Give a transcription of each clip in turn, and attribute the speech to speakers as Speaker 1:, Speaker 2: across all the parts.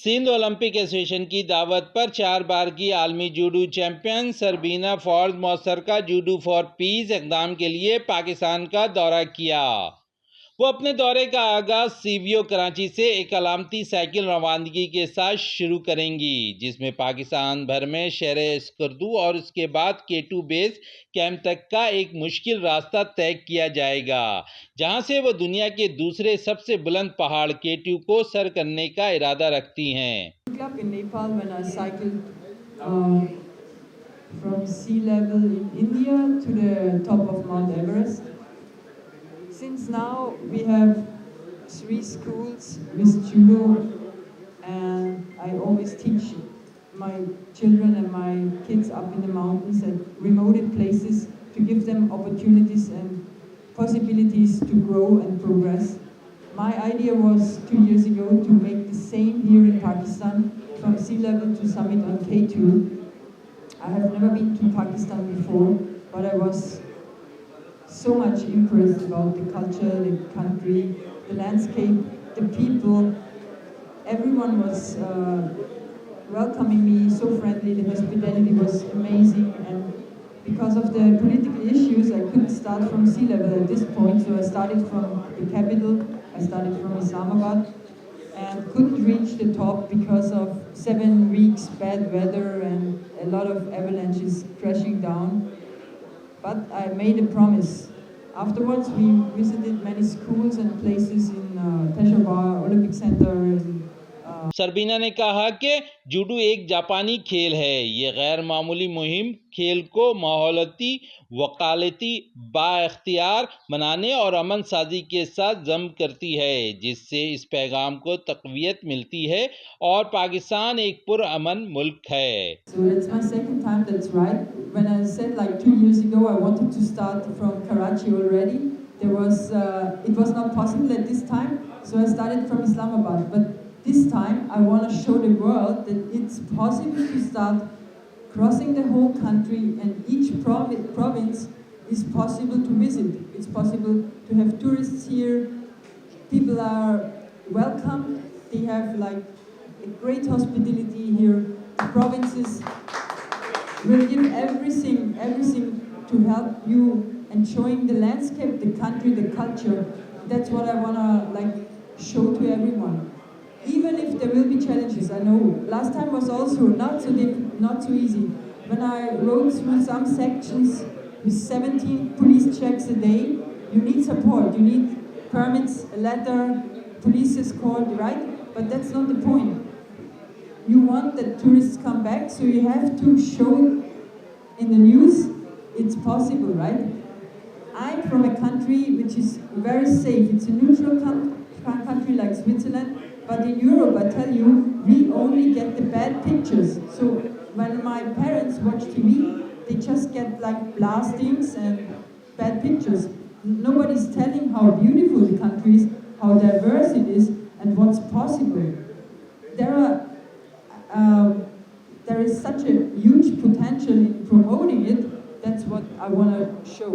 Speaker 1: Sindh Olympic association की दावत पर 4 बार की आलमी जूडो चैंपियन सरबीना फॉर्ज मौसर का जूडो फॉर पीस इक़दाम के लिए पाकिस्तान का दौरा किया। वो अपने दौरे का आगाज सीवीओ कराची से एक अलामती साइकिल रवानगी के साथ शुरू करेंगी, जिसमें पाकिस्तान भर में शहर स्कर्दू और उसके बाद K2 बेस कैंप तक का एक मुश्किल रास्ता तय किया जाएगा, जहां से वो दुनिया के दूसरे सबसे बुलंद पहाड़ K2 को सर करने का इरादा रखती हैं।
Speaker 2: From sea level in India to the top of Mount Everest. Since now we have 3 schools with judo, and I always teach my children and my kids up in the mountains at remote places to give them opportunities and possibilities to grow and progress. My idea was 2 years ago to make the same here in Pakistan, from sea level to summit on K2. I have never been to Pakistan before, but I was so much impressed about the culture, the country, the landscape, the people. Everyone was welcoming me, so friendly. The hospitality was amazing, and because of the political issues, I couldn't start from sea level at this point, so I started from the capital. I started from Islamabad and couldn't reach the top because of 7 weeks bad weather and a lot of avalanches crashing down. But I made a promise. Afterwards, we visited many schools and places in Peshawar, Olympic Center.
Speaker 1: सरबीना ने कहा कि judo एक जापानी खेल है। ये गैर मामूली मुहिम खेल को माहौलती, वकालती, बाइख्तियार बनाने और अमन साजी के साथ जम करती है, जिससे इस पैगाम को तक़वियत मिलती है और पाकिस्तान एक पुरअमन मुल्क है।
Speaker 2: So it's my second time, that's right. When I said like 2 years ago I wanted to start from Karachi already, it was not possible at this time, so I started from Islamabad. But this time I want to show the world that it's possible to start crossing the whole country, and each province is possible to visit. It's possible to have tourists here. People are welcome. They have like a great hospitality here. The provinces will give everything to help you enjoying the landscape, the country, the culture. That's what I want to like show to everyone. Even if there will be challenges, I know. Last time was also not so easy. When I rode through some sections with 17 police checks a day, you need support, you need permits, a letter, police escort, right? But that's not the point. You want that tourists come back, so you have to show in the news it's possible, right? I'm from a country which is very safe. It's a neutral country like Switzerland. But in Europe, I tell you, we only get the bad pictures. So when my parents watch TV, they just get like blastings and bad pictures. Nobody's telling how beautiful the country is, how diverse it is, and what's possible. There is such a huge potential in promoting it. That's what I want to show.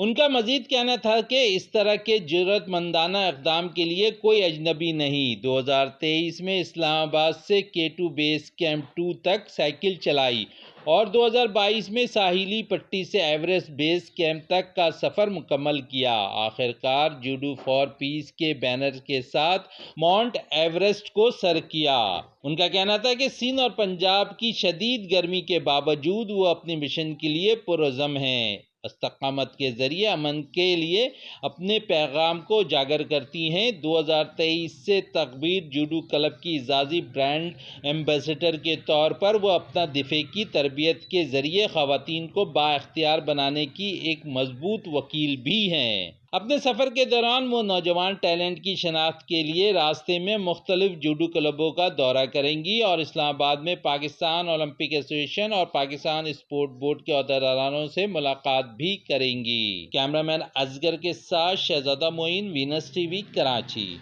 Speaker 1: उनका मजीद कहना था कि इस तरह के जुर्रतमंदाना इक़दाम के लिए कोई अजनबी नहीं। 2023 में इस्लामाबाद से K2 बेस कैंप 2 तक साइकिल चलाई और 2022 में साहिली पट्टी से एवरेस्ट बेस कैंप तक का सफ़र मुकम्मल किया। आखिरकार जूडो फॉर पीस के बैनर के साथ माउंट एवरेस्ट को सर किया। उनका कहना था कि सिंध और पंजाब की शदीद गर्मी के बावजूद वो अपने मिशन के लिए पुरअज़म हैं। इस्तकामत के जरिए अमन के लिए अपने पैगाम को उजागर करती हैं। 2023 से तकबीर जूडो क्लब की इजाज़ी ब्रांड एम्बेसडर के तौर पर वो अपना दिफे की तरबियत के जरिए ख़वातीन को बाइख्तियार बनाने की एक मजबूत वकील भी हैं। अपने सफ़र के दौरान वो नौजवान टैलेंट की शनाख्त के लिए रास्ते में मुख्तलिफ जूडो क्लबों का दौरा करेंगी और इस्लामाबाद में पाकिस्तान ओलंपिक एसोसिएशन और पाकिस्तान स्पोर्ट बोर्ड के अहदेदारों से मुलाकात भी करेंगी। कैमरामैन असगर के साथ शहजादा मोइन, वीनस टीवी, कराची।